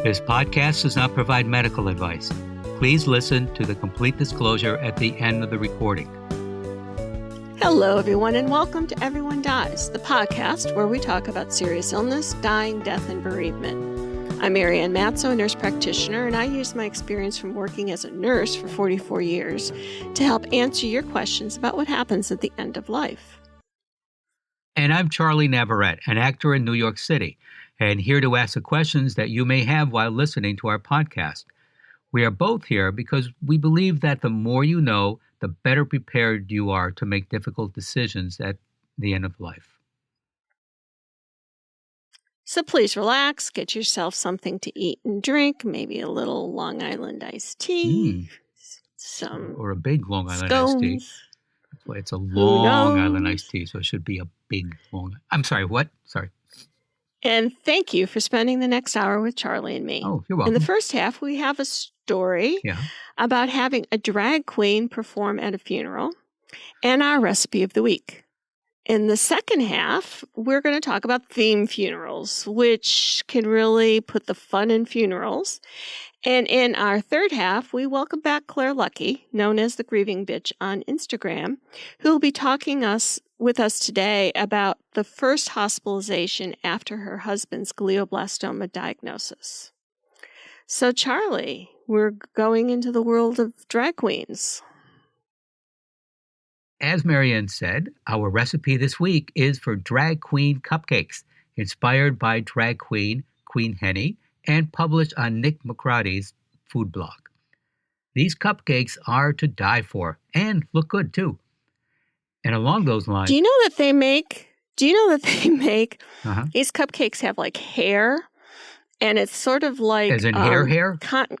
This podcast does not provide medical advice. Please listen to the complete disclosure at the end of the recording. Hello, everyone, and welcome to Everyone Dies, the podcast where we talk about serious illness, dying, death, and bereavement. I'm Marianne Matzo, a nurse practitioner, and I use my experience from working as a nurse for 44 years to help answer your questions about what happens at the end of life. And I'm Charlie Navarrete, an actor in New York City, and here to ask the questions that you may have while listening to our podcast. We are both here because we believe that the more you know, the better prepared you are to make difficult decisions at the end of life. So please relax, get yourself something to eat and drink, maybe a little Long Island iced tea, or a big Long Island scones. iced tea. Well, it's a Long Island iced tea, so it should be a big long. I'm sorry, what? Sorry. And thank you for spending the next hour with Charlie and me. Oh, you're welcome. In the first half, we have a story about having a drag queen perform at a funeral and our recipe of the week. In the second half, we're going to talk about theme funerals, which can really put the fun in funerals. And in our third half, we welcome back Claire Lucky, known as the Grieving Bitch on Instagram, who will be talking with us today about the first hospitalization after her husband's glioblastoma diagnosis. So, Charlie, we're going into the world of drag queens. As Marianne said, our recipe this week is for drag queen cupcakes, inspired by drag queen Queen Henny, and published on Nick McCarty's food blog. These cupcakes are to die for and look good too. And along those lines, do you know that they make these cupcakes have like hair, and it's sort of like as in hair? Cotton.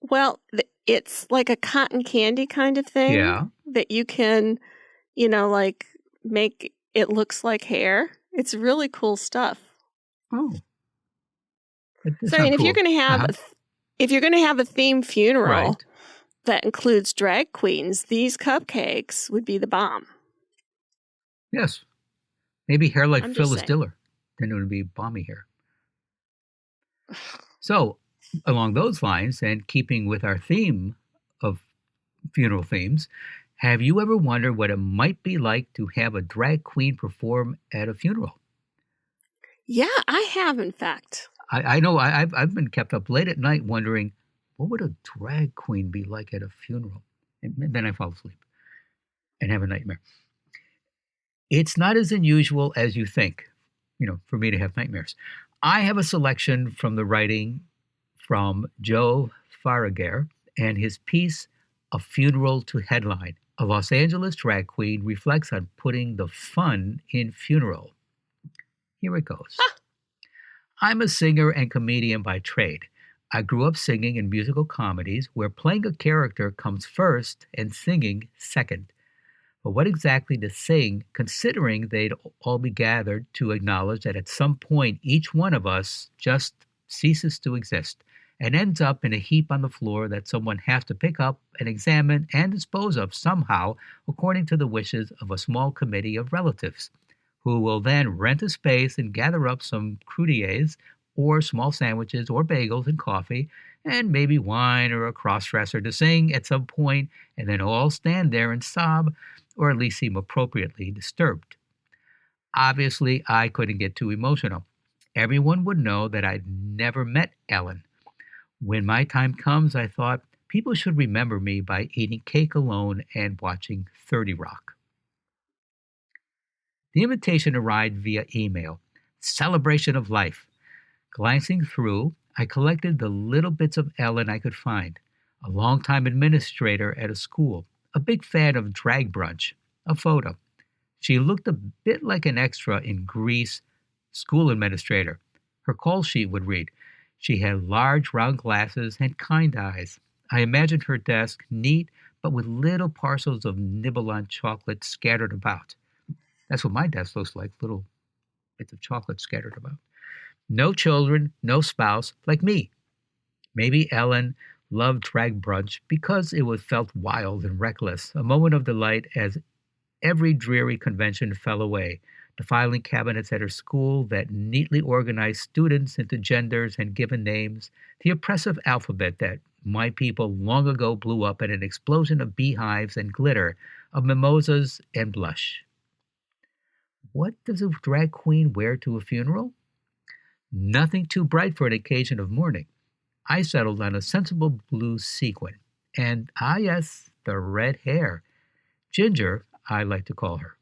Well, it's like a cotton candy kind of thing that you can, like make it looks like hair. It's really cool stuff. Oh. So, and if you're going to have a theme funeral that includes drag queens, these cupcakes would be the bomb. Yes, maybe hair like Phyllis Diller. Then it would be balmy hair. So, along those lines, and keeping with our theme of funeral themes, have you ever wondered what it might be like to have a drag queen perform at a funeral? Yeah, I have, in fact. I know I've been kept up late at night wondering, what would a drag queen be like at a funeral? And then I fall asleep and have a nightmare. It's not as unusual as you think, for me to have nightmares. I have a selection from the writing from Joe Faragher and his piece, A Funeral to Headline. A Los Angeles drag queen reflects on putting the fun in funeral. Here it goes. I'm a singer and comedian by trade. I grew up singing in musical comedies where playing a character comes first and singing second. But what exactly to sing, considering they'd all be gathered to acknowledge that at some point each one of us just ceases to exist and ends up in a heap on the floor that someone has to pick up and examine and dispose of somehow according to the wishes of a small committee of relatives, who will then rent a space and gather up some croudiers or small sandwiches or bagels and coffee and maybe wine or a cross-dresser to sing at some point, and then all stand there and sob, or at least seem appropriately disturbed. Obviously, I couldn't get too emotional. Everyone would know that I'd never met Ellen. When my time comes, I thought, people should remember me by eating cake alone and watching 30 Rock. The invitation arrived via email. Celebration of life. Glancing through, I collected the little bits of Ellen I could find. A longtime administrator at a school, a big fan of drag brunch, a photo. She looked a bit like an extra in Grease, school administrator. Her call sheet would read, she had large round glasses and kind eyes. I imagined her desk neat, but with little parcels of nibble-on chocolate scattered about. That's what my desk looks like, little bits of chocolate scattered about. No children, no spouse, like me. Maybe Ellen loved drag brunch because it was felt wild and reckless, a moment of delight as every dreary convention fell away, the filing cabinets at her school that neatly organized students into genders and given names, the oppressive alphabet that my people long ago blew up in an explosion of beehives and glitter, of mimosas and blush. What does a drag queen wear to a funeral? Nothing too bright for an occasion of mourning. I settled on a sensible blue sequin. And, yes, the red hair. Ginger, I like to call her.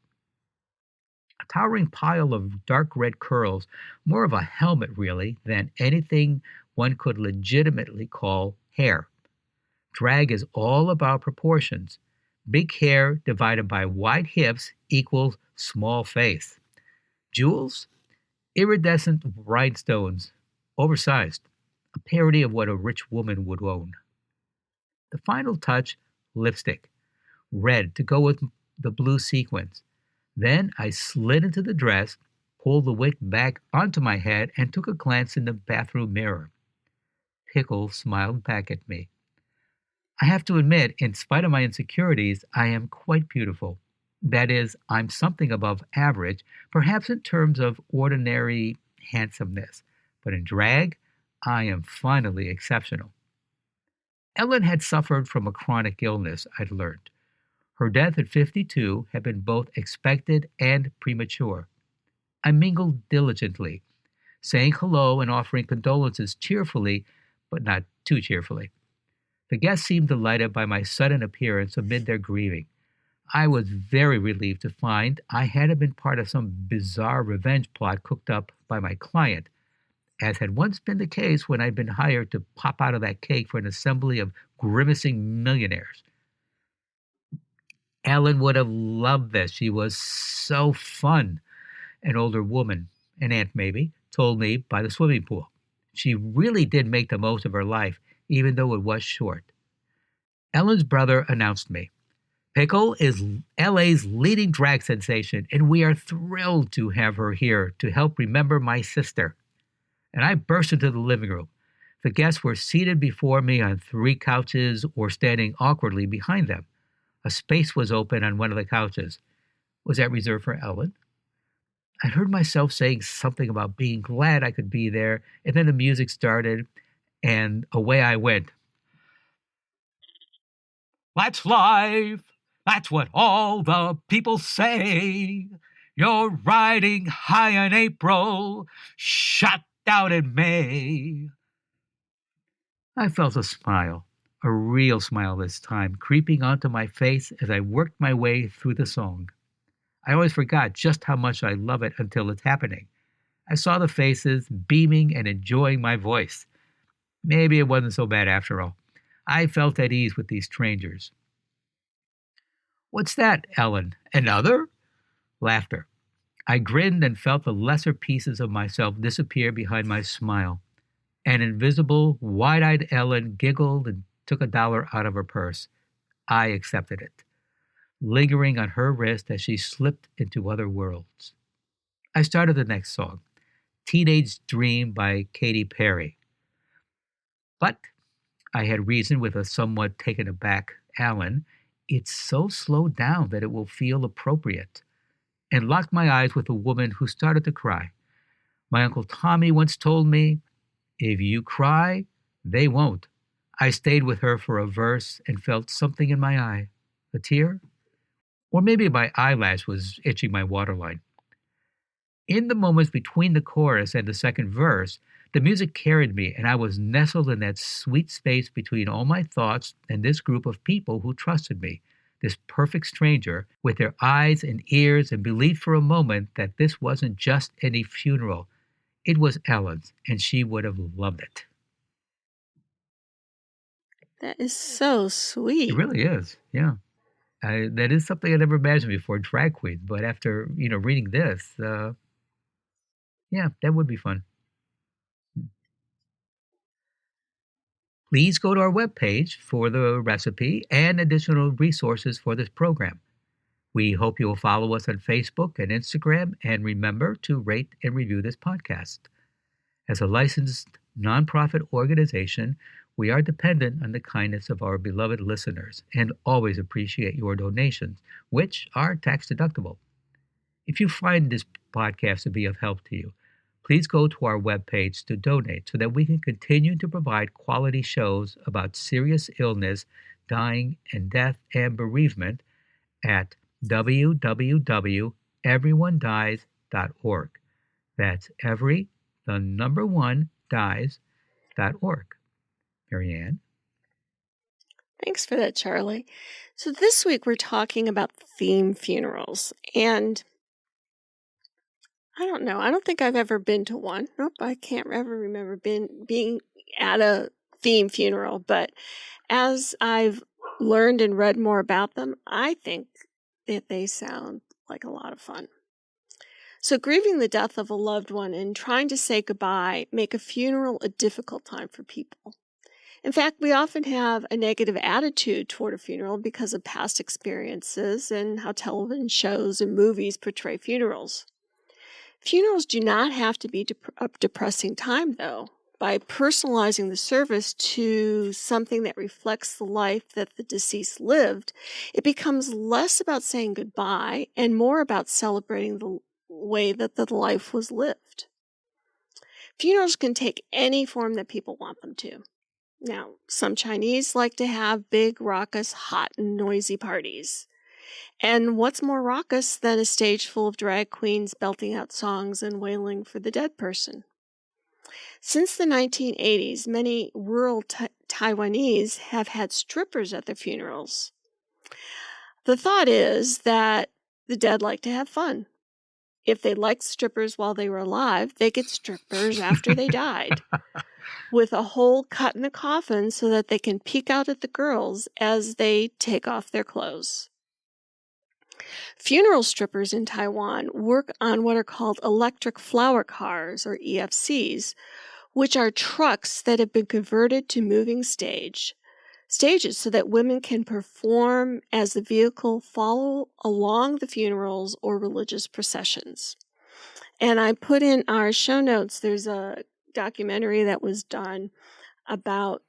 A towering pile of dark red curls, more of a helmet, really, than anything one could legitimately call hair. Drag is all about proportions. Big hair divided by wide hips equals small face. Jewels? Iridescent rhinestones, oversized, a parody of what a rich woman would own. The final touch, lipstick, red to go with the blue sequins. Then I slid into the dress, pulled the wig back onto my head, and took a glance in the bathroom mirror. Pickle smiled back at me. I have to admit, in spite of my insecurities, I am quite beautiful. That is, I'm something above average, perhaps in terms of ordinary handsomeness. But in drag, I am finally exceptional. Ellen had suffered from a chronic illness, I'd learned. Her death at 52 had been both expected and premature. I mingled diligently, saying hello and offering condolences cheerfully, but not too cheerfully. The guests seemed delighted by my sudden appearance amid their grieving. I was very relieved to find I hadn't been part of some bizarre revenge plot cooked up by my client, as had once been the case when I'd been hired to pop out of that cake for an assembly of grimacing millionaires. Ellen would have loved this. She was so fun. An older woman, an aunt maybe, told me by the swimming pool. She really did make the most of her life, even though it was short. Ellen's brother announced me. Pickle is LA's leading drag sensation, and we are thrilled to have her here to help remember my sister. And I burst into the living room. The guests were seated before me on 3 couches or standing awkwardly behind them. A space was open on one of the couches. Was that reserved for Ellen? I heard myself saying something about being glad I could be there, and then the music started, and away I went. That's life. That's what all the people say. You're riding high in April, shut down in May. I felt a smile, a real smile this time, creeping onto my face as I worked my way through the song. I always forgot just how much I love it until it's happening. I saw the faces, beaming and enjoying my voice. Maybe it wasn't so bad after all. I felt at ease with these strangers. What's that, Ellen? Another? Laughter. I grinned and felt the lesser pieces of myself disappear behind my smile. An invisible, wide-eyed Ellen giggled and took $1 out of her purse. I accepted it, lingering on her wrist as she slipped into other worlds. I started the next song, Teenage Dream by Katy Perry. But I had reasoned with a somewhat taken aback Ellen, it's so slowed down that it will feel appropriate, and locked my eyes with a woman who started to cry. My Uncle Tommy once told me, if you cry, they won't. I stayed with her for a verse and felt something in my eye. A tear? Or maybe my eyelash was itching my waterline. In the moments between the chorus and the second verse, the music carried me, and I was nestled in that sweet space between all my thoughts and this group of people who trusted me, this perfect stranger, with their eyes and ears, and believed for a moment that this wasn't just any funeral. It was Ellen's, and she would have loved it. That is so sweet. It really is, yeah. That is something I never imagined before, drag queens. But after reading this, yeah, that would be fun. Please go to our webpage for the recipe and additional resources for this program. We hope you will follow us on Facebook and Instagram, and remember to rate and review this podcast. As a licensed nonprofit organization, we are dependent on the kindness of our beloved listeners and always appreciate your donations, which are tax deductible. If you find this podcast to be of help to you, please go to our webpage to donate so that we can continue to provide quality shows about serious illness, dying, and death and bereavement at www.everyonedies.org. That's dies.org. Marianne? Thanks for that, Charlie. So this week we're talking about theme funerals, and I don't know. I don't think I've ever been to one. Nope, I can't ever remember being at a theme funeral. But as I've learned and read more about them, I think that they sound like a lot of fun. So grieving the death of a loved one and trying to say goodbye make a funeral a difficult time for people. In fact, we often have a negative attitude toward a funeral because of past experiences and how television shows and movies portray funerals. Funerals do not have to be a depressing time, though. By personalizing the service to something that reflects the life that the deceased lived, it becomes less about saying goodbye and more about celebrating the way that the life was lived. Funerals can take any form that people want them to. Now, some Chinese like to have big, raucous, hot, and noisy parties. And what's more raucous than a stage full of drag queens belting out songs and wailing for the dead person? Since the 1980s, many rural Taiwanese have had strippers at their funerals. The thought is that the dead like to have fun. If they liked strippers while they were alive, they get strippers after they died, with a hole cut in the coffin so that they can peek out at the girls as they take off their clothes. Funeral strippers in Taiwan work on what are called electric flower cars, or EFCs, which are trucks that have been converted to moving stages so that women can perform as the vehicle follow along the funerals or religious processions. And I put in our show notes, there's a documentary that was done about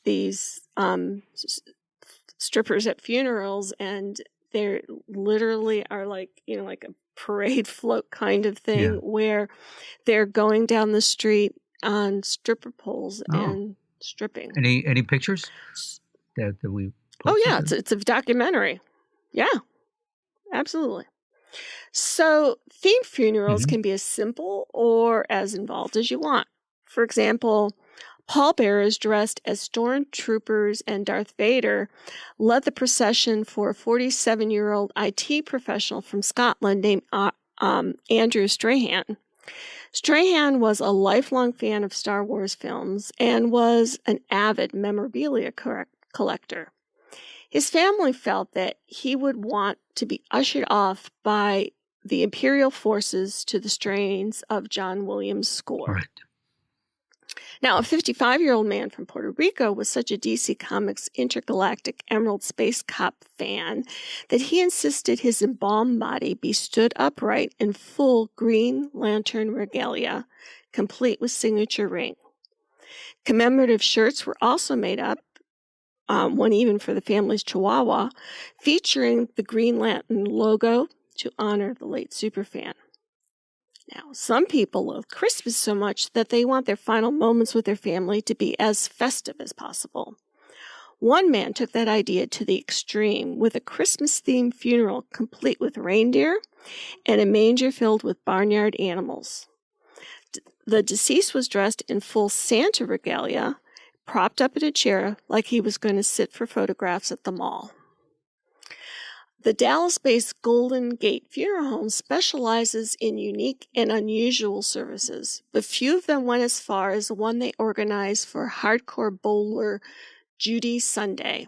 these strippers at funerals, and they literally are like a parade float kind of thing, where they're going down the street on stripper poles and stripping. Any pictures that we posted? Oh yeah, it's a documentary. Yeah, absolutely. So theme funerals can be as simple or as involved as you want. For example, pallbearers dressed as stormtroopers and Darth Vader led the procession for a 47-year-old IT professional from Scotland named Andrew Strahan. Strahan was a lifelong fan of Star Wars films and was an avid memorabilia collector. His family felt that he would want to be ushered off by the Imperial forces to the strains of John Williams' score. Right. Now, a 55-year-old man from Puerto Rico was such a DC Comics intergalactic Emerald Space Cop fan that he insisted his embalmed body be stood upright in full Green Lantern regalia, complete with signature ring. Commemorative shirts were also made up, one even for the family's Chihuahua, featuring the Green Lantern logo to honor the late superfan. Now, some people love Christmas so much that they want their final moments with their family to be as festive as possible. One man took that idea to the extreme with a Christmas-themed funeral complete with reindeer and a manger filled with barnyard animals. The deceased was dressed in full Santa regalia, propped up in a chair like he was going to sit for photographs at the mall. The Dallas-based Golden Gate Funeral Home specializes in unique and unusual services, but few of them went as far as the one they organized for hardcore bowler Judy Sunday.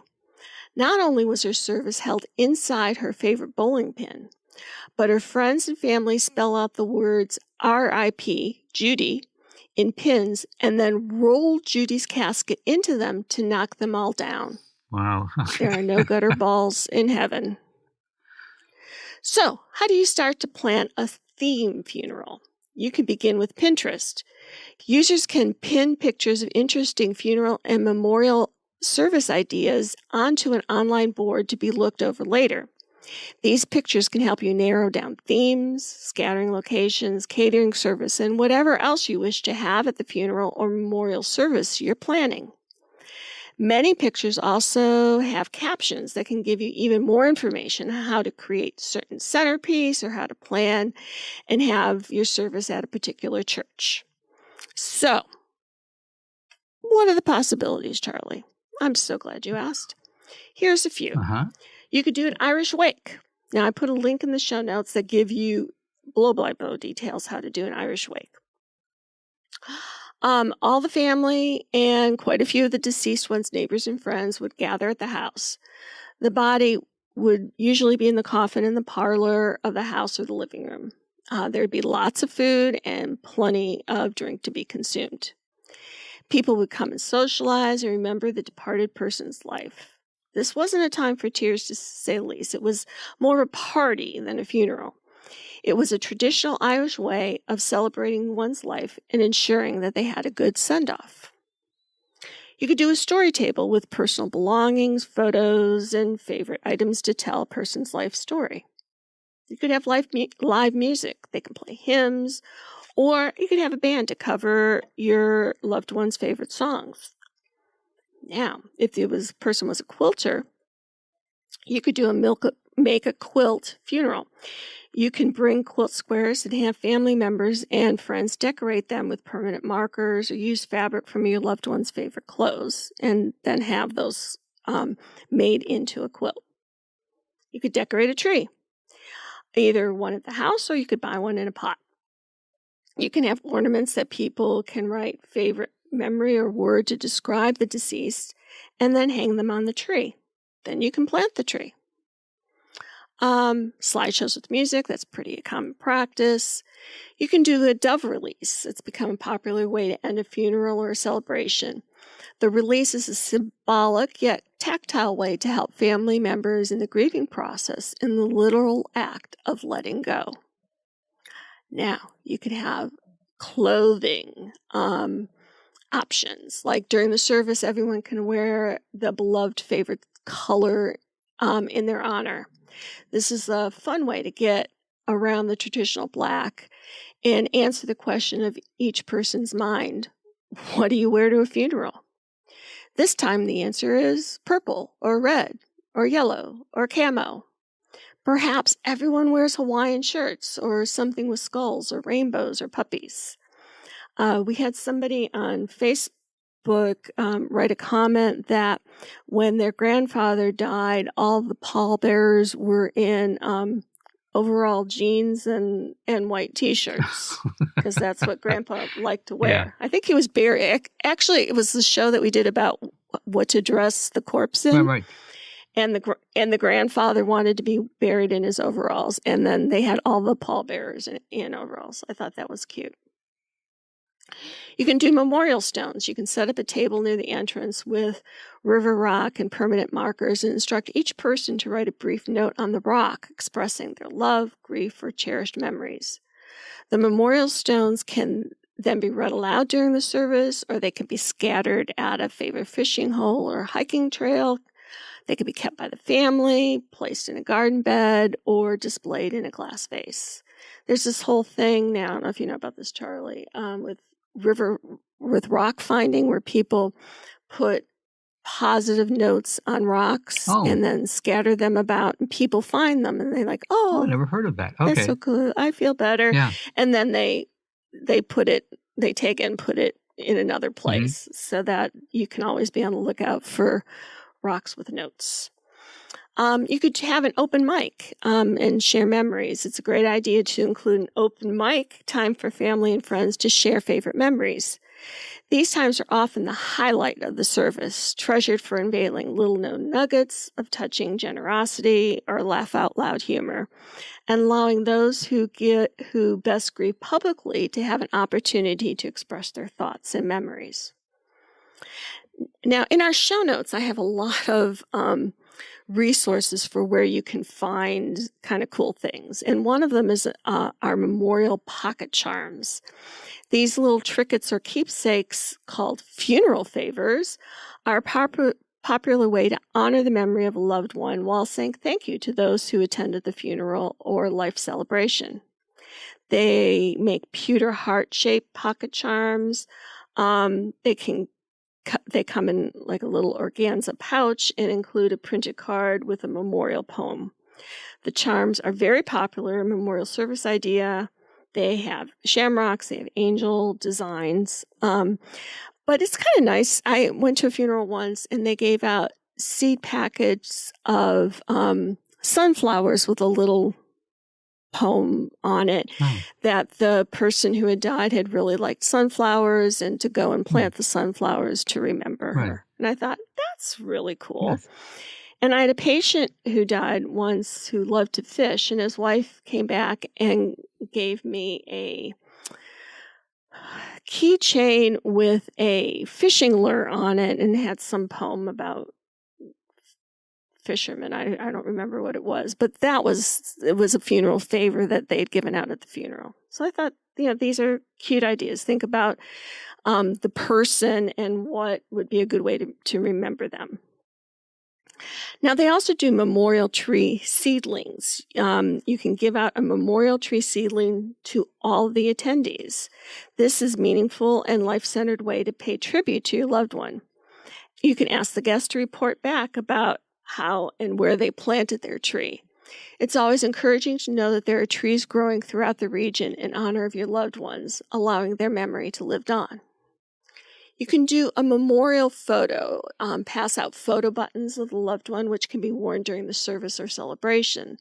Not only was her service held inside her favorite bowling pin, but her friends and family spell out the words R.I.P. Judy in pins and then roll Judy's casket into them to knock them all down. Wow. There are no gutter balls in heaven. So, how do you start to plan a theme funeral? You can begin with Pinterest. Users can pin pictures of interesting funeral and memorial service ideas onto an online board to be looked over later. These pictures can help you narrow down themes, scattering locations, catering service, and whatever else you wish to have at the funeral or memorial service you're planning. Many pictures also have captions that can give you even more information on how to create certain centerpiece or how to plan and have your service at a particular church. So, what are the possibilities, Charlie? I'm so glad you asked. Here's a few. You could do an Irish wake. Now, I put a link in the show notes that give you blow-by-blow details how to do an Irish wake. All the family and quite a few of the deceased one's neighbors and friends would gather at the house. The body would usually be in the coffin in the parlor of the house or the living room. There'd be lots of food and plenty of drink to be consumed. People would come and socialize and remember the departed person's life. This wasn't a time for tears, to say the least. It was more a party than a funeral. It was a traditional Irish way of celebrating one's life and ensuring that they had a good send-off. You could do a story table with personal belongings, photos, and favorite items to tell a person's life story. You could have live music. They can play hymns, or you could have a band to cover your loved one's favorite songs. Now, if the person was a quilter, you could do make a quilt funeral. You can bring quilt squares and have family members and friends decorate them with permanent markers or use fabric from your loved one's favorite clothes and then have those made into a quilt. You could decorate a tree, either one at the house or you could buy one in a pot. You can have ornaments that people can write favorite memory or word to describe the deceased and then hang them on the tree. Then you can plant the tree. Slideshows with music, that's pretty common practice. You can do a dove release. It's become a popular way to end a funeral or a celebration. The release is a symbolic yet tactile way to help family members in the grieving process in the literal act of letting go. Now, you can have clothing options. Like during the service, everyone can wear the beloved favorite color in their honor. This is a fun way to get around the traditional black and answer the question of each person's mind. What do you wear to a funeral? This time the answer is purple or red or yellow or camo. Perhaps everyone wears Hawaiian shirts or something with skulls or rainbows or puppies. We had somebody on Facebook write a comment that when their grandfather died, all the pallbearers were in overall jeans and white T-shirts because that's what Grandpa liked to wear. Yeah. I think he was buried. Actually, it was the show that we did about what to dress the corpse in. Right. And the grandfather wanted to be buried in his overalls, and then they had all the pallbearers in overalls. I thought that was cute. You can do memorial stones. You can set up a table near the entrance with river rock and permanent markers and instruct each person to write a brief note on the rock expressing their love, grief, or cherished memories. The memorial stones can then be read aloud during the service, or they can be scattered at a favorite fishing hole or hiking trail. They can be kept by the family, placed in a garden bed, or displayed in a glass vase. There's this whole thing now, I don't know if you know about this, Charlie, with rock finding, where people put positive notes on rocks and then scatter them about, and people find them and they're like, I never heard of that. Okay. That's so cool. I feel better. Yeah. And then they take it and put it in another place so that you can always be on the lookout for rocks with notes. You could have an open mic and share memories. It's a great idea to include an open mic time for family and friends to share favorite memories. These times are often the highlight of the service, treasured for unveiling little-known nuggets of touching generosity or laugh-out-loud humor, and allowing those who best grieve publicly to have an opportunity to express their thoughts and memories. Now, in our show notes, I have a lot of resources for where you can find kind of cool things. And one of them is our memorial pocket charms. These little trinkets or keepsakes called funeral favors are popular way to honor the memory of a loved one while saying thank you to those who attended the funeral or life celebration. They make pewter heart-shaped pocket charms. They come in like a little organza pouch and include a printed card with a memorial poem. The charms are very popular memorial service idea. They have shamrocks, they have angel designs. But it's kind of nice. I went to a funeral once and they gave out seed packets of sunflowers with a little poem on it that the person who had died had really liked sunflowers and to go and plant the sunflowers to remember her. And I thought, that's really cool. Yes. And I had a patient who died once who loved to fish, and his wife came back and gave me a keychain with a fishing lure on it and had some poem about fishermen. I don't remember what it was, but it was a funeral favor that they'd given out at the funeral. So I thought, these are cute ideas. Think about the person and what would be a good way to remember them. Now, they also do memorial tree seedlings. You can give out a memorial tree seedling to all the attendees. This is a meaningful and life-centered way to pay tribute to your loved one. You can ask the guest to report back about how and where they planted their tree. It's always encouraging to know that there are trees growing throughout the region in honor of your loved ones, allowing their memory to live on. You can do a memorial photo, pass out photo buttons of the loved one, which can be worn during the service or celebration.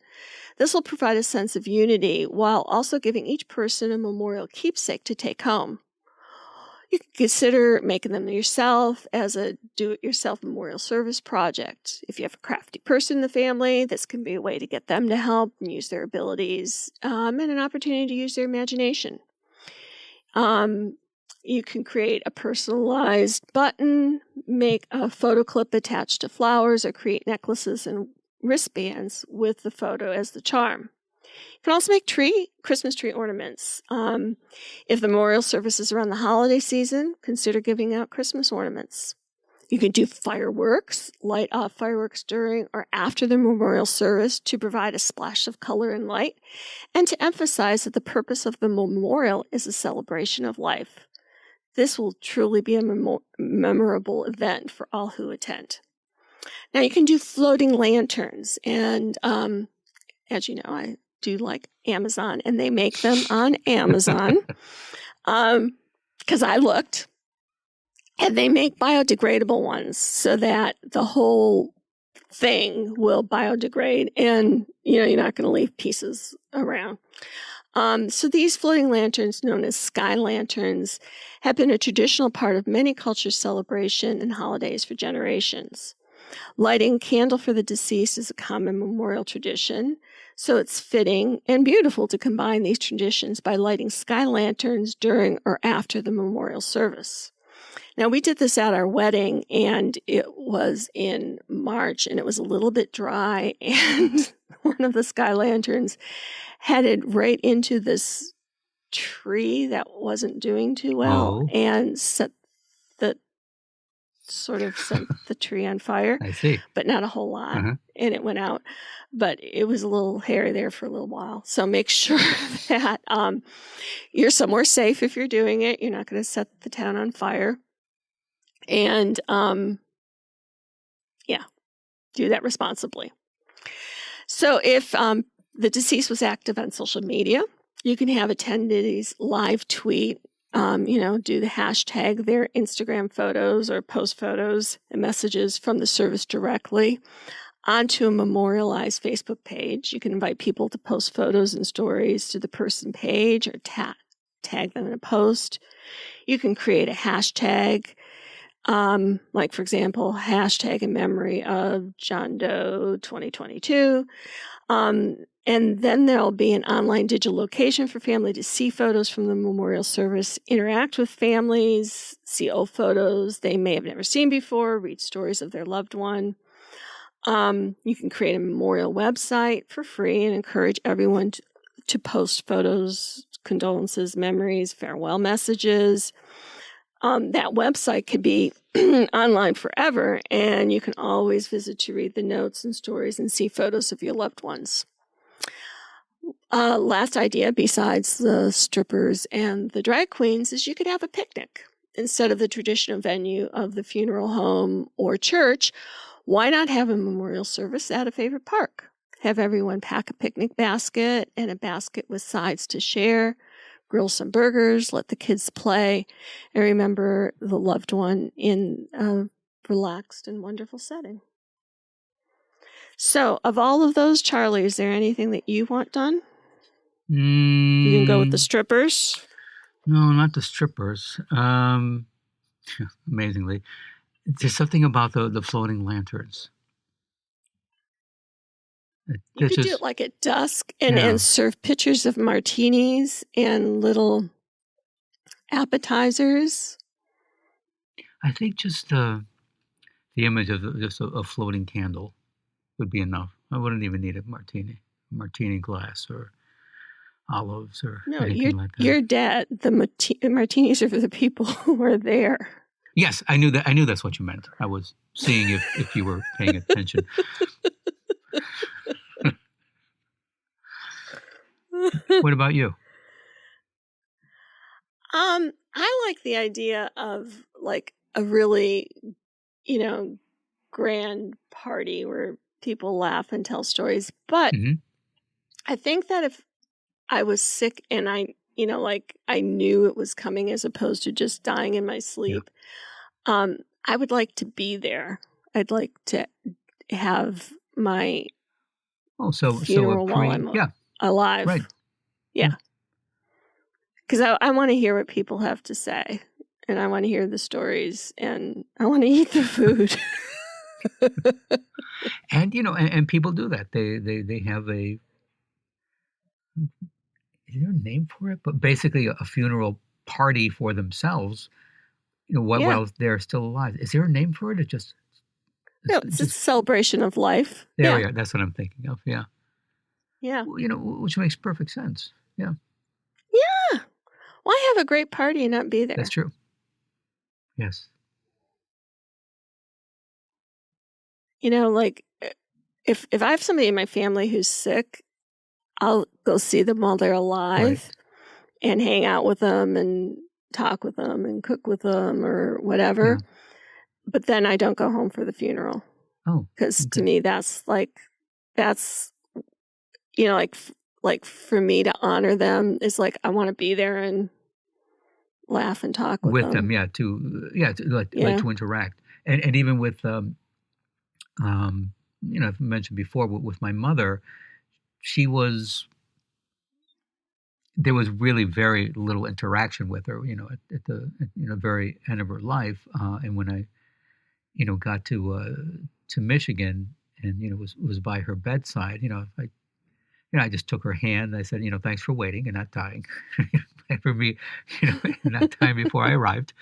This will provide a sense of unity while also giving each person a memorial keepsake to take home. You can consider making them yourself as a do-it-yourself memorial service project. If you have a crafty person in the family, this can be a way to get them to help and use their abilities and an opportunity to use their imagination. You can create a personalized button, make a photo clip attached to flowers, or create necklaces and wristbands with the photo as the charm. You can also make Christmas tree ornaments. If the memorial service is around the holiday season, consider giving out Christmas ornaments. You can do fireworks, light off fireworks during or after the memorial service to provide a splash of color and light, and to emphasize that the purpose of the memorial is a celebration of life. This will truly be a memorable event for all who attend. Now, you can do floating lanterns, and as you know, I do like Amazon, and they make them on Amazon because I looked, and they make biodegradable ones so that the whole thing will biodegrade, and you're not going to leave pieces around. So these floating lanterns, known as sky lanterns, have been a traditional part of many cultures' celebration and holidays for generations. Lighting a candle for the deceased is a common memorial tradition, so it's fitting and beautiful to combine these traditions by lighting sky lanterns during or after the memorial service. Now, we did this at our wedding, and it was in March, and it was a little bit dry, and one of the sky lanterns headed right into this tree that wasn't doing too well and set the tree on fire. I see. But not a whole lot. And it went out. But it was a little hairy there for a little while. So make sure that you're somewhere safe if you're doing it. You're not going to set the town on fire. And, do that responsibly. So if the deceased was active on social media, you can have attendees live tweet, do the hashtag their Instagram photos or post photos and messages from the service directly onto a memorialized Facebook page. You can invite people to post photos and stories to the person page or tag them in a post. You can create a hashtag, like, for example, hashtag in memory of John Doe 2022. And then there'll be an online digital location for family to see photos from the memorial service, interact with families, see old photos they may have never seen before, read stories of their loved one. You can create a memorial website for free and encourage everyone to post photos, condolences, memories, farewell messages. that website could be online forever, and you can always visit to read the notes and stories and see photos of your loved ones. Last idea, besides the strippers and the drag queens, is you could have a picnic. Instead of the traditional venue of the funeral home or church, why not have a memorial service at a favorite park? Have everyone pack a picnic basket and a basket with sides to share, grill some burgers, let the kids play, and remember the loved one in a relaxed and wonderful setting. So, of all of those, Charlie, is there anything that you want done? You can go with the strippers. No, not the strippers. Amazingly, there's something about the floating lanterns. You could do it like at dusk and serve pictures of martinis and little appetizers. I think just the image of just a floating candle would be enough. I wouldn't even need a martini glass or olives or anything like that. You're dead. The martinis are for the people who are there. Yes, I knew that. I knew that's what you meant. I was seeing if you were paying attention. What about you? I like the idea of like a really, grand party where people laugh and tell stories. But I think that if I was sick and I knew it was coming as opposed to just dying in my sleep, I would like to be there. I'd like to have my funeral while I'm alive. Right. Yeah. Because I want to hear what people have to say, and I want to hear the stories, and I want to eat the food. And and people do that. They have is there a name for it? But basically a funeral party for themselves. While they're still alive. Is there a name for it? It's a celebration of life. There we are. That's what I'm thinking of. Yeah. Yeah. Which makes perfect sense. Yeah. Yeah. Why have a great party and not be there? That's true. Yes. Like if I have somebody in my family who's sick, I'll go see them while they're alive and hang out with them and talk with them and cook with them or whatever. Yeah. But then I don't go home for the funeral. Oh. Because to me, that's like for me to honor them is like I want to be there and laugh and talk with them. Yeah, to interact. And even with I've mentioned before with my mother, there was really very little interaction with her, at the very end of her life. And when I, got to Michigan and, was by her bedside, I just took her hand. And I said, thanks for waiting and not dying for me, in that time before I arrived.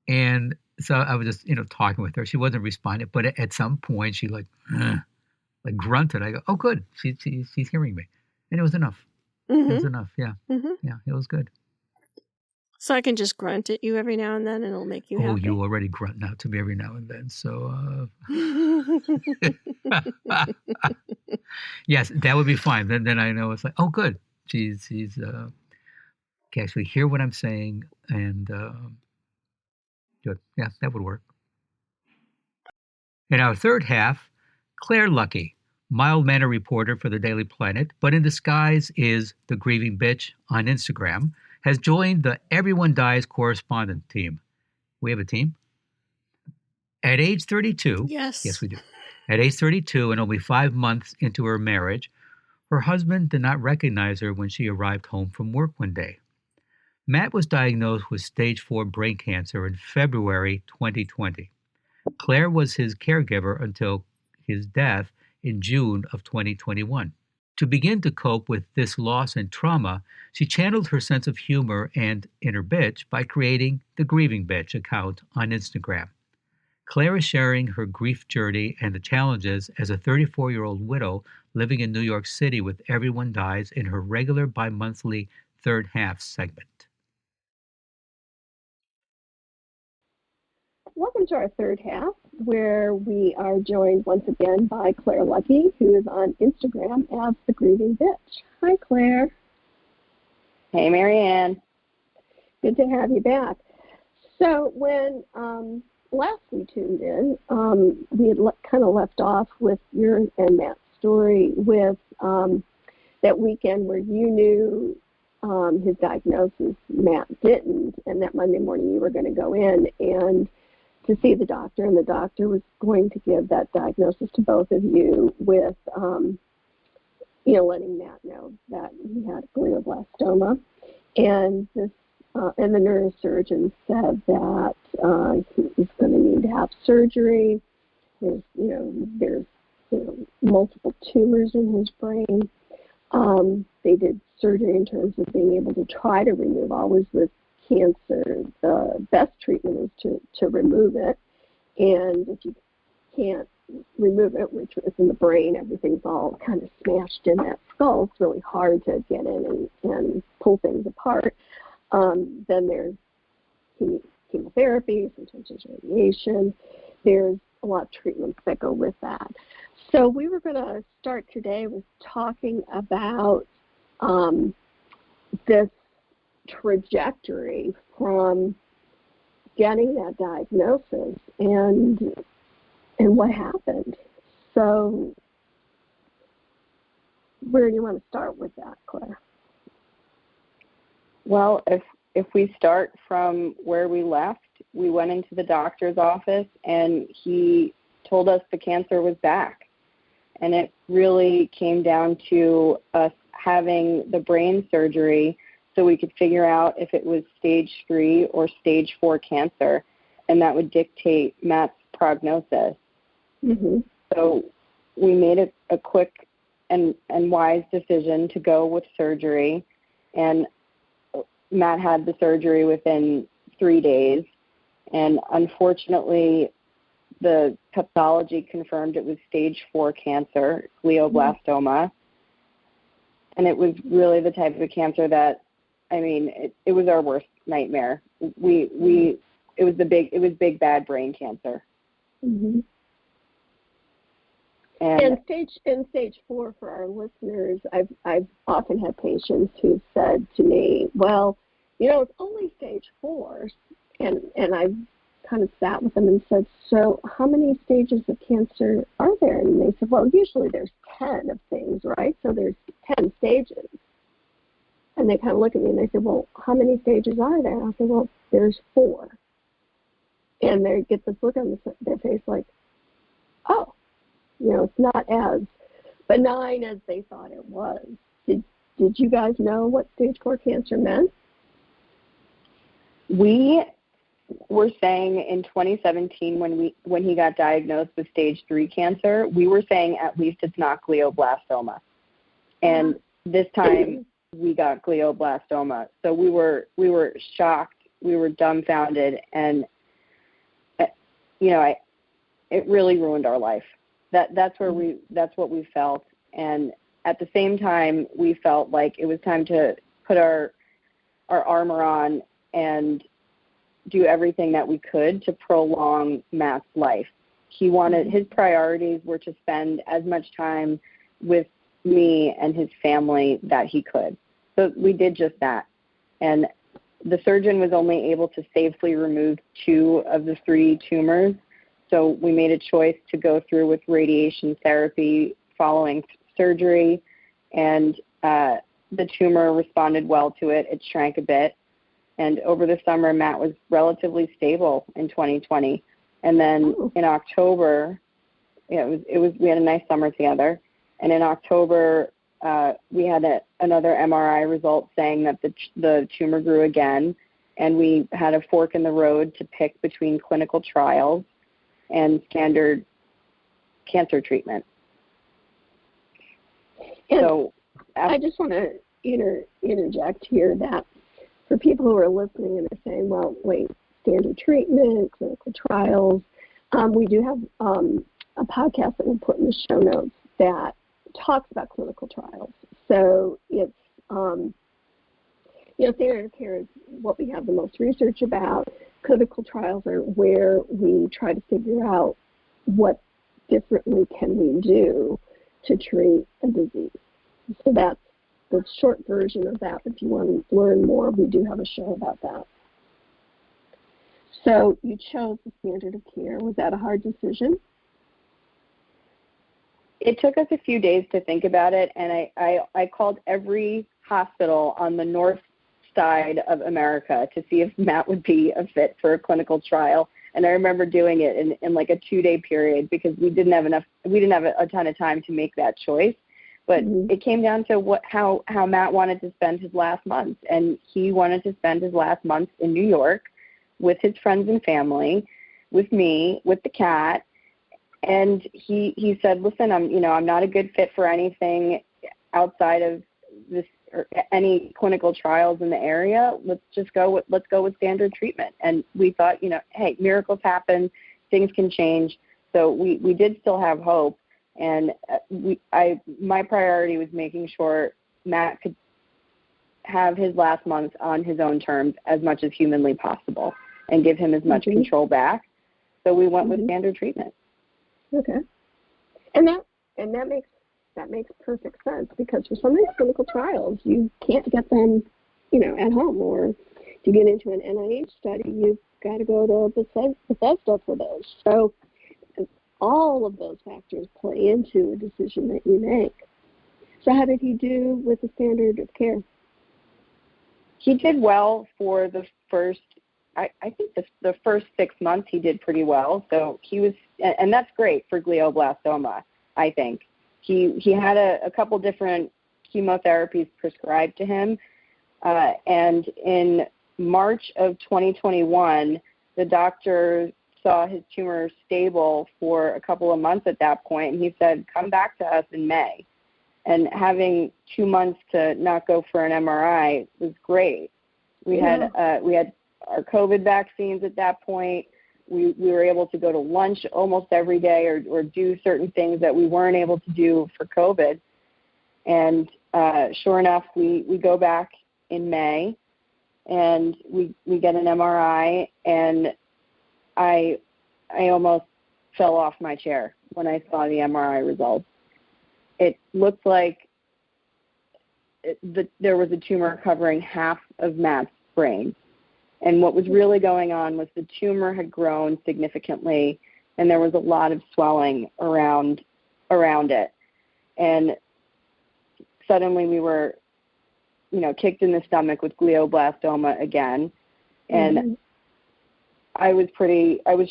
And so I was just, talking with her. She wasn't responding, but at some point she like grunted. I go, oh, good. She's hearing me. And it was enough. Mm-hmm. It was enough. Yeah. Mm-hmm. Yeah. It was good. So I can just grunt at you every now and then and it'll make you happy. Oh, you already grunt now to me every now and then. So, yes, that would be fine. Then I know it's like, oh, good. She's can actually hear what I'm saying. And good. Yeah, that would work. In our third half, Claire Lucky, mild-mannered reporter for the Daily Planet, but in disguise is the grieving bitch on Instagram, has joined the Everyone Dies correspondent team. We have a team? At age 32... Yes, we do. At age 32 and only 5 months into her marriage, her husband did not recognize her when she arrived home from work one day. Matt was diagnosed with stage 4 brain cancer in February 2020. Claire was his caregiver until his death in June of 2021. To begin to cope with this loss and trauma, she channeled her sense of humor and inner bitch by creating the Grieving Bitch account on Instagram. Claire is sharing her grief journey and the challenges as a 34-year-old widow living in New York City with Everyone Dies in her regular bi-monthly third half segment. welcome to our third half, where we are joined once again by Claire Lucky, who is on Instagram as the Grieving Bitch. Hi, Claire. Hey, Marianne. Good to have you back. So when last we tuned in, we had kind of left off with your and Matt's story with that weekend where you knew his diagnosis, Matt didn't, and that Monday morning you were going to go in and to see the doctor, and the doctor was going to give that diagnosis to both of you with, letting Matt know that he had glioblastoma, and this, and the neurosurgeon said that he's going to need to have surgery. There's multiple tumors in his brain. They did surgery in terms of being able to try to remove. Always with cancer, the best treatment is to remove it. And if you can't remove it, which is in the brain, everything's all kind of smashed in that skull. It's really hard to get in and pull things apart. Then there's chemotherapy, sometimes there's radiation. There's a lot of treatments that go with that. So we were going to start today with talking about this trajectory from getting that diagnosis and what happened. So where do you want to start with that, Claire? Well, if we start from where we left, we went into the doctor's office and he told us the cancer was back. And it really came down to us having the brain surgery so we could figure out if it was stage 3 or stage 4 cancer, and that would dictate Matt's prognosis. Mm-hmm. So we made a quick and wise decision to go with surgery, and Matt had the surgery within 3 days, and unfortunately the pathology confirmed it was stage 4 cancer, glioblastoma, and it was really the type of cancer that, it was our worst nightmare. It was big bad brain cancer. Mm-hmm. And stage 4 for our listeners, I've often had patients who said to me, well, it's only stage 4, and I've kind of sat with them and said, so how many stages of cancer are there? And they said, well, usually there's 10 of things, right? So there's 10 stages. And they kind of look at me and they said, well, how many stages are there? I said, well, there's 4. And they get this look on their face like, oh, it's not as benign as they thought it was. Did you guys know what stage 4 cancer meant? We were saying in 2017 when he got diagnosed with stage 3 cancer, we were saying at least it's not glioblastoma. And this time we got glioblastoma. So we were shocked, we were dumbfounded, and it really ruined our life. That's what we felt. And at the same time, we felt like it was time to put our armor on and do everything that we could to prolong Matt's life. He wanted, his priorities were to spend as much time with me and his family that he could. So we did just that. And the surgeon was only able to safely remove 2 of the 3 tumors. So we made a choice to go through with radiation therapy following surgery, and the tumor responded well to it. It shrank a bit. And over the summer, Matt was relatively stable in 2020. And then in October, we had a nice summer together. And in October, we had another MRI result saying that the tumor grew again. And we had a fork in the road to pick between clinical trials and standard cancer treatment. And so I just want to interject here that for people who are listening and are saying, well, wait, standard treatment, clinical trials, we do have a podcast that we'll put in the show notes that talks about clinical trials. So it's, standard of care is what we have the most research about. clinical trials are where we try to figure out what differently can we do to treat a disease. So that's the short version of that. If you want to learn more, we do have a show about that. So you chose the standard of care. Was that a hard decision? It took us a few days to think about it, and I called every hospital on the north side of America to see if Matt would be a fit for a clinical trial. And I remember doing it in like a 2-day period because we didn't have a ton of time to make that choice. But it came down to how Matt wanted to spend his last months. And he wanted to spend his last months in New York with his friends and family, with me, with the cat. And he said, listen, I'm not a good fit for anything outside of this or any clinical trials in the area. Let's go with standard treatment. And we thought, hey, miracles happen, things can change. So we did still have hope. And my priority was making sure Matt could have his last months on his own terms as much as humanly possible and give him as much control back. So we went with standard treatment. Okay. And that makes perfect sense, because for some of these clinical trials, you can't get them, at home, or to get into an NIH study, you've got to go to Bethesda for those. So all of those factors play into a decision that you make. So how did he do with the standard of care? He did well for the first, I think the first 6 months he did pretty well. So he was, and that's great for glioblastoma, I think. He had a couple different chemotherapies prescribed to him. And in March of 2021, the doctor saw his tumor stable for a couple of months at that point. And he said, come back to us in May. And having 2 months to not go for an MRI was great. We had our COVID vaccines at that point. We were able to go to lunch almost every day or do certain things that we weren't able to do for COVID. And sure enough, we go back in May and we get an MRI, and I almost fell off my chair when I saw the MRI results. It looked like there was a tumor covering half of Matt's brain. And what was really going on was the tumor had grown significantly, and there was a lot of swelling around it. And suddenly we were, kicked in the stomach with glioblastoma again. And I was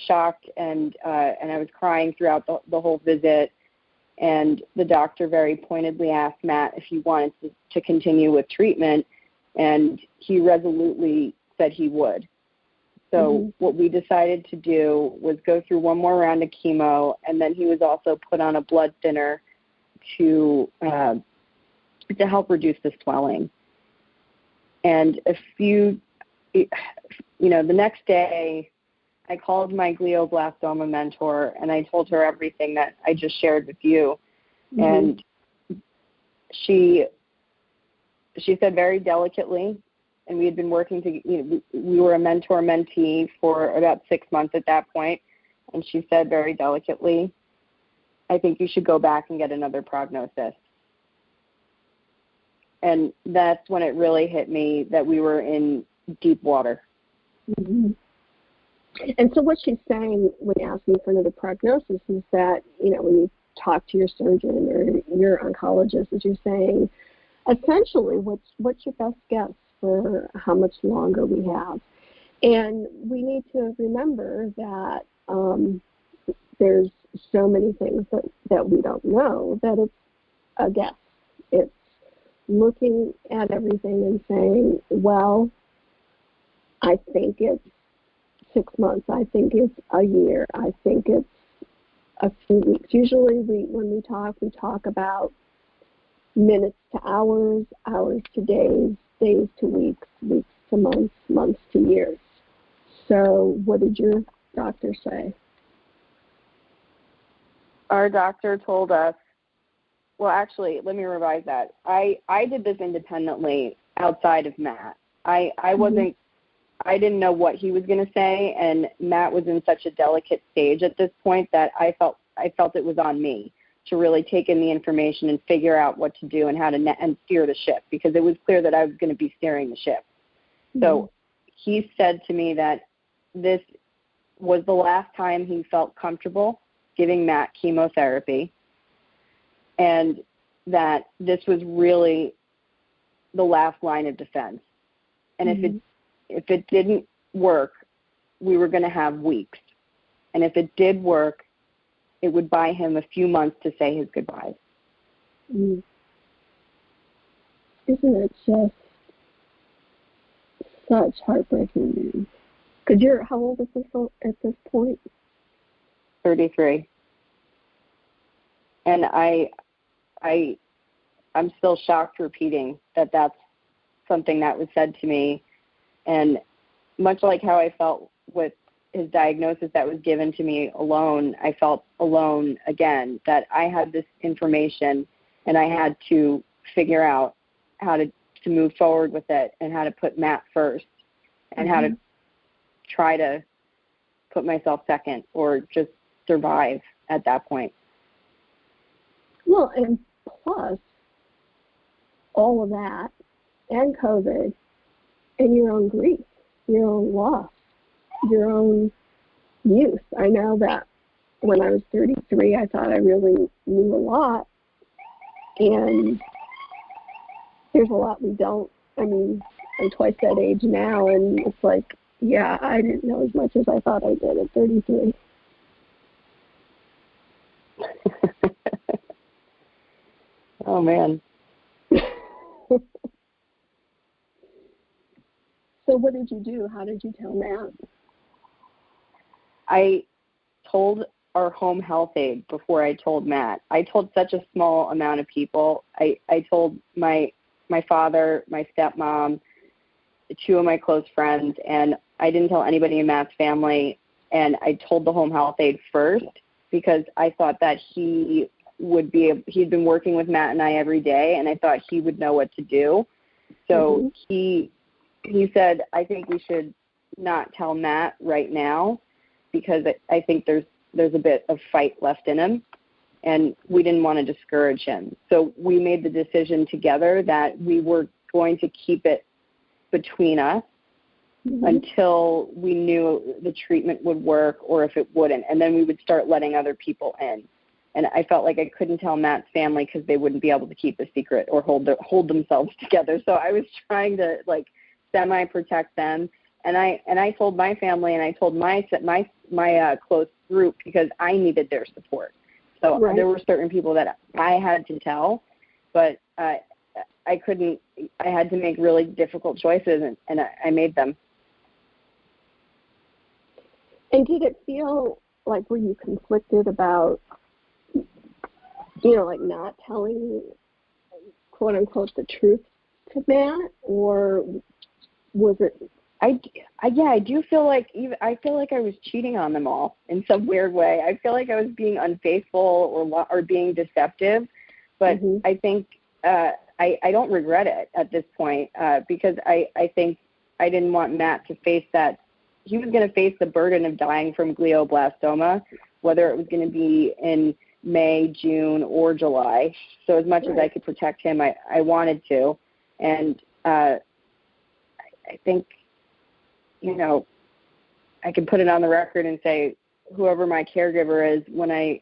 shocked, and I was crying throughout the whole visit. And the doctor very pointedly asked Matt if he wanted to continue with treatment, and he resolutely said he would. So what we decided to do was go through one more round of chemo, and then he was also put on a blood thinner to help reduce the swelling. And the next day, I called my glioblastoma mentor, and I told her everything that I just shared with you. And she said very delicately, and we had been working we were a mentor-mentee for about 6 months at that point, and she said very delicately, I think you should go back and get another prognosis. And that's when it really hit me that we were in deep water. And so what she's saying when asking for another prognosis is that, when you talk to your surgeon or your oncologist, as you're saying, essentially what's your best guess for how much longer we have. And we need to remember that there's so many things that we don't know that it's a guess. It's looking at everything and saying, well, I think it's 6 months. I think it's a year. I think it's a few weeks. Usually when we talk about minutes to hours, hours to days, days to weeks, weeks to months, months to years. So what did your doctor say? Our doctor told us, well, actually, let me revise that. I did this independently outside of Matt. I wasn't I didn't know what he was going to say, and Matt was in such a delicate stage at this point that I felt it was on me to really take in the information and figure out what to do and how to and steer the ship, because it was clear that I was going to be steering the ship. Mm-hmm. So he said to me that this was the last time he felt comfortable giving Matt chemotherapy, and that this was really the last line of defense. And mm-hmm. if it didn't work, we were going to have weeks. And if it did work, it would buy him a few months to say his goodbyes. Mm. Isn't it just such heartbreaking news? Because how old is this at this point? 33. And I'm still shocked repeating that that's something that was said to me. And much like how I felt with his diagnosis that was given to me alone, I felt alone again, that I had this information and I had to figure out how to move forward with it and how to put Matt first and mm-hmm. how to try to put myself second or just survive at that point. Well, and plus all of that and COVID and your own grief, your own loss, your own youth. I know that when I was 33, I thought I really knew a lot, and there's a lot we don't. I mean, I'm twice that age now, and it's like, yeah, I didn't know as much as I thought I did at 33. Oh, man. So what did you do? How did you tell Matt? I told our home health aide before I told Matt. I told such a small amount of people. I told my father, my stepmom, 2 of my close friends, and I didn't tell anybody in Matt's family. And I told the home health aide first because I thought that he'd been working with Matt and I every day, and I thought he would know what to do. So mm-hmm. he said, I think we should not tell Matt right now because I think there's a bit of fight left in him, and we didn't want to discourage him. So we made the decision together that we were going to keep it between us mm-hmm. until we knew the treatment would work or if it wouldn't, and then we would start letting other people in. And I felt like I couldn't tell Matt's family because they wouldn't be able to keep a secret or hold themselves together. So I was trying to semi-protect them, and I told my family and I told my close group because I needed their support. So right. There were certain people that I had to tell, but I couldn't. I had to make really difficult choices, and I made them. And did it feel like, were you conflicted about, not telling, quote unquote, the truth to Matt, or was it? I do feel like I was cheating on them all in some weird way. I feel like I was being unfaithful or being deceptive, but mm-hmm. I think I don't regret it at this point because I think I didn't want Matt to face that. He was going to face the burden of dying from glioblastoma, whether it was going to be in May, June, or July. So as much right. as I could protect him, I wanted to, and I think. I can put it on the record and say, whoever my caregiver is, when I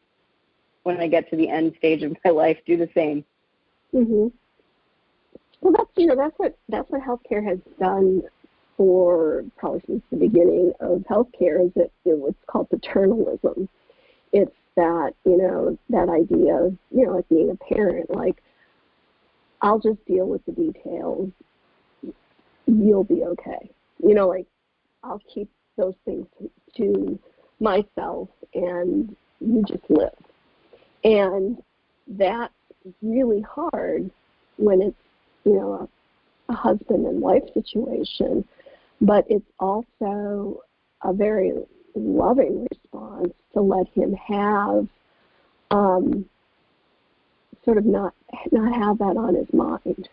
get to the end stage of my life, do the same. Mhm. Well, that's what healthcare has done for probably since the beginning of healthcare. Is that it's called paternalism. It's that that idea of like being a parent. Like, I'll just deal with the details. You'll be okay. I'll keep those things to myself, and you just live. And that's really hard when it's, a husband and wife situation, but it's also a very loving response to let him have, sort of not have that on his mind.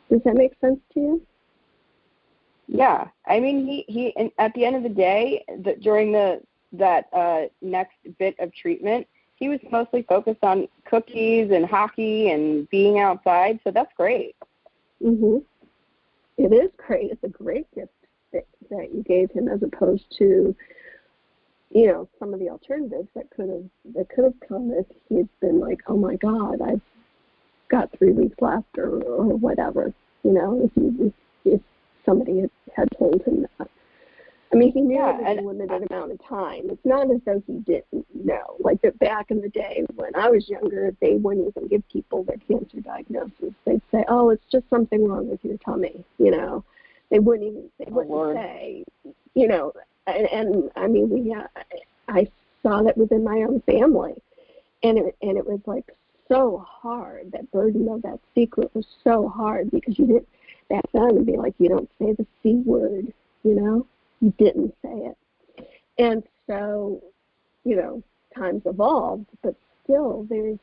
Does that make sense to you? Yeah, I mean, and at the end of the day, during that next bit of treatment, he was mostly focused on cookies and hockey and being outside. So that's great. Mhm. It is great. It's a great gift that you gave him, as opposed to, you know, some of the alternatives that could have come if he had been like, oh my God, I've got 3 weeks left, or whatever. You know, if somebody had told him that. I mean, he knew it was a limited amount of time. It's not as though he didn't know. Like back in the day when I was younger, they wouldn't even give people their cancer diagnosis. They'd say, "Oh, it's just something wrong with your tummy." You know, they wouldn't say, you know. And I mean, I saw that within my own family, and it was like so hard. That burden of that secret was so hard, because you didn't, back then, it'd be like, you don't say the C word, you know. You didn't say it. And so, you know, times evolved, but still there's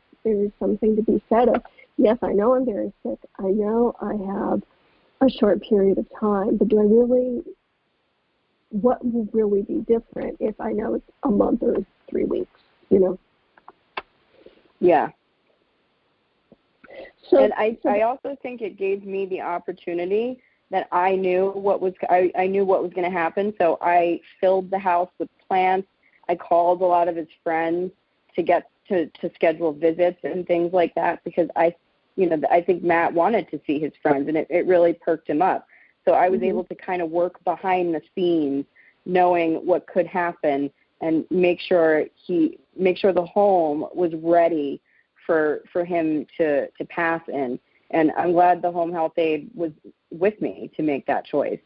something to be said of, yes, I know I'm very sick. I know I have a short period of time, but what will really be different if I know it's a month or 3 weeks, you know? Yeah. So, and I also think it gave me the opportunity that I knew what was going to happen. So I filled the house with plants. I called a lot of his friends to get to schedule visits and things like that, because I think Matt wanted to see his friends, and it really perked him up. So I was able to kind of work behind the scenes, knowing what could happen, and make sure the home was ready for him to pass in. And I'm glad the home health aide was with me to make that choice.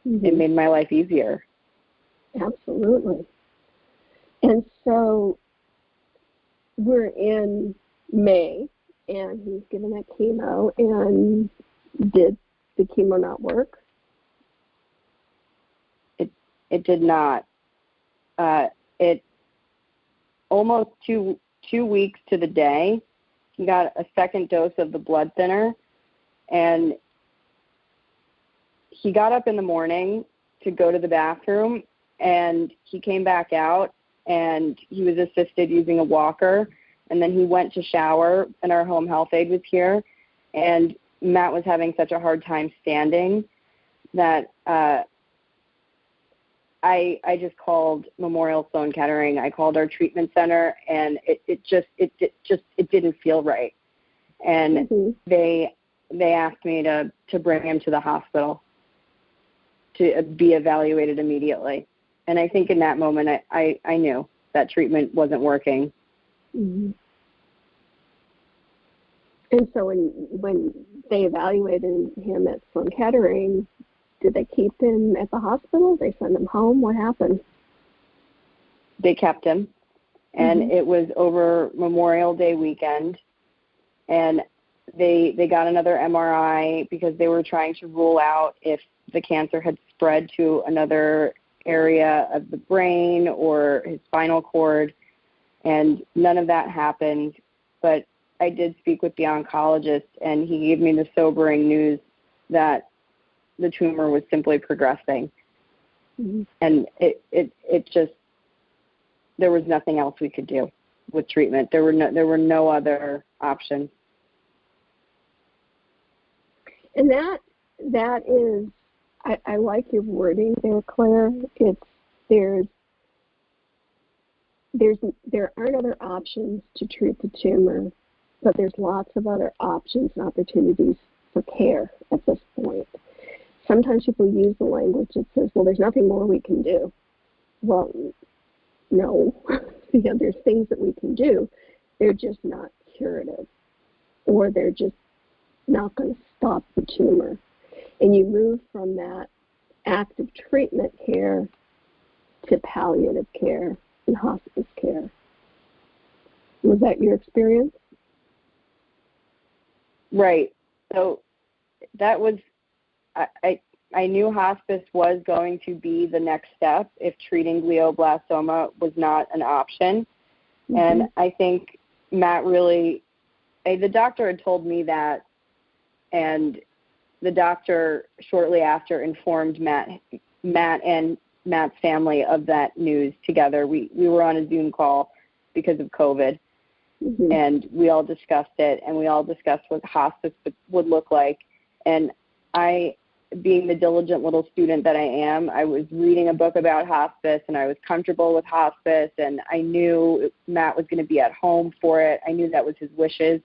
It made my life easier. Absolutely. And so we're in May, and he's given that chemo, and did the chemo not work? It did not. It almost two weeks to the day, he got a second dose of the blood thinner, and he got up in the morning to go to the bathroom, and he came back out, and he was assisted using a walker, and then he went to shower, and our home health aide was here, and Matt was having such a hard time standing that I just called Memorial Sloan Kettering. I called our treatment center, and it didn't feel right. And they asked me to bring him to the hospital to be evaluated immediately. And I think in that moment, I knew that treatment wasn't working. Mm-hmm. And so when they evaluated him at Sloan Kettering, did they keep him at the hospital? They send him home? What happened? They kept him, and it was over Memorial Day weekend, and they got another MRI because they were trying to rule out if the cancer had spread to another area of the brain or his spinal cord, and none of that happened. But I did speak with the oncologist, and he gave me the sobering news that the tumor was simply progressing. And it just, there was nothing else we could do with treatment. There were no other options. And that is, I like your wording there, Claire. There aren't other options to treat the tumor, but there's lots of other options and opportunities for care at this point. Sometimes people use the language that says, well, there's nothing more we can do. Well, no. There's things that we can do. They're just not curative, or they're just not going to stop the tumor. And you move from that active treatment care to palliative care and hospice care. Was that your experience? Right. So that was, I knew hospice was going to be the next step if treating glioblastoma was not an option. And I think Matt really, the doctor had told me that, and the doctor shortly after informed Matt and Matt's family of that news together. We were on a Zoom call because of COVID, and we all discussed it, and we all discussed what hospice would look like. And I, being the diligent little student that I am, I was reading a book about hospice, and I was comfortable with hospice, and I knew Matt was going to be at home for it. I knew that was his wishes.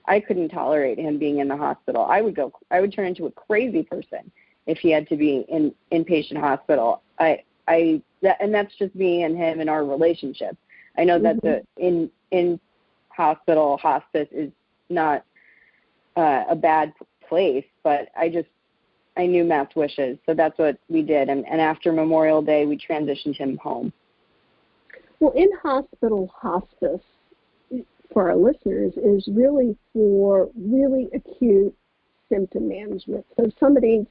I couldn't tolerate him being in the hospital. I would turn into a crazy person if he had to be in inpatient hospital. And that's just me and him and our relationship. I know that the in hospital hospice is not a bad place, but I knew Matt's wishes, so that's what we did. And after Memorial Day, we transitioned him home. Well, in-hospital hospice, for our listeners, is really for really acute symptom management. So if somebody's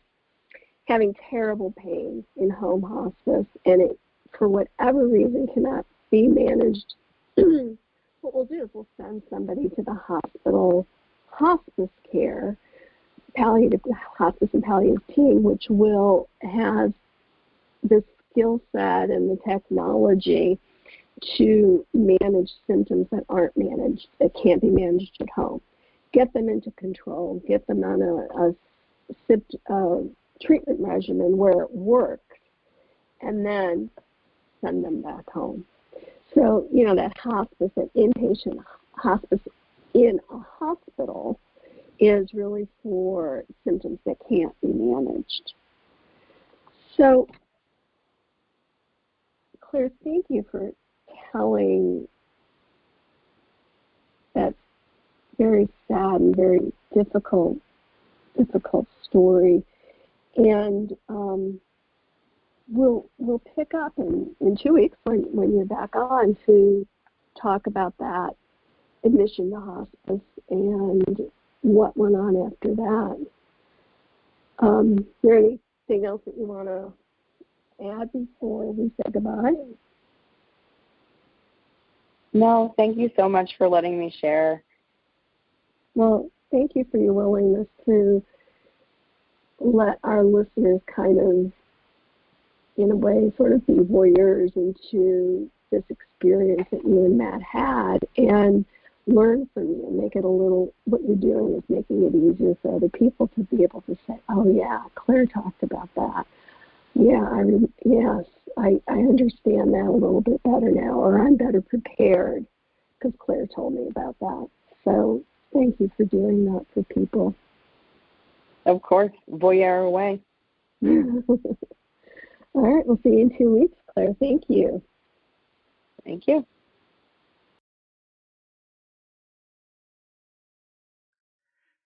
having terrible pain in home hospice and it, for whatever reason, cannot be managed, what we'll do is we'll send somebody to the hospital hospice care, palliative hospice and palliative team, which will have the skill set and the technology to manage symptoms that aren't managed, that can't be managed at home. Get them into control, get them on a treatment regimen where it works, and then send them back home. So, that hospice, that inpatient hospice in a hospital is really for symptoms that can't be managed. So, Claire, thank you for telling that very sad and very difficult story. And we'll pick up in 2 weeks when you're back on to talk about that admission to hospice and what went on after that. Is there anything else that you want to add before we say goodbye? No, thank you so much for letting me share. Well, thank you for your willingness to let our listeners kind of, in a way, sort of be voyeurs into this experience that you and Matt had and learn from you and make it what you're doing is making it easier for other people to be able to say, oh yeah, Claire talked about that. Yeah, I understand that a little bit better now, or I'm better prepared because Claire told me about that. So thank you for doing that for people. Of course, voyeur away. All right, we'll see you in 2 weeks, Claire. Thank you. Thank you.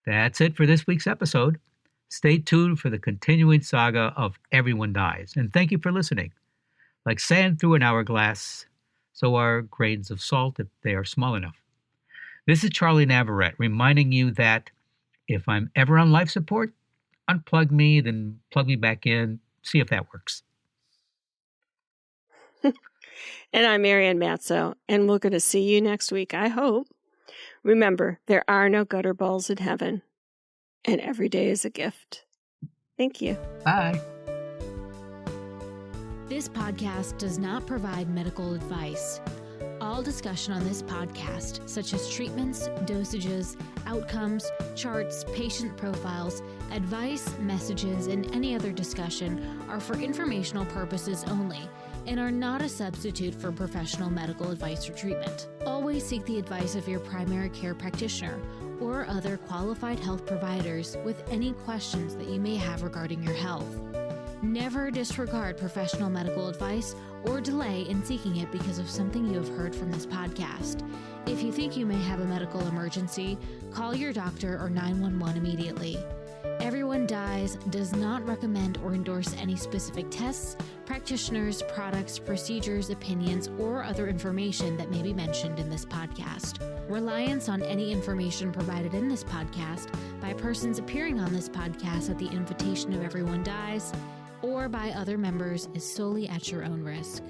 That's it for this week's episode. Stay tuned for the continuing saga of Everyone Dies, and thank you for listening. Like sand through an hourglass, so are grains of salt if they are small enough. This is Charlie Navarrete reminding you that if I'm ever on life support, unplug me, then plug me back in, see if that works. And I'm Marianne Matzo, and we're going to see you next week, I hope. Remember, there are no gutter balls in heaven, and every day is a gift. Thank you. Bye. This podcast does not provide medical advice. All discussion on this podcast, such as treatments, dosages, outcomes, charts, patient profiles, advice, messages, and any other discussion are for informational purposes only and are not a substitute for professional medical advice or treatment. Always seek the advice of your primary care practitioner or other qualified health providers with any questions that you may have regarding your health. Never disregard professional medical advice or delay in seeking it because of something you have heard from this podcast. If you think you may have a medical emergency, call your doctor or 911 immediately. Everyone Dies does not recommend or endorse any specific tests, practitioners, products, procedures, opinions, or other information that may be mentioned in this podcast. Reliance on any information provided in this podcast by persons appearing on this podcast at the invitation of Everyone Dies or by other members is solely at your own risk.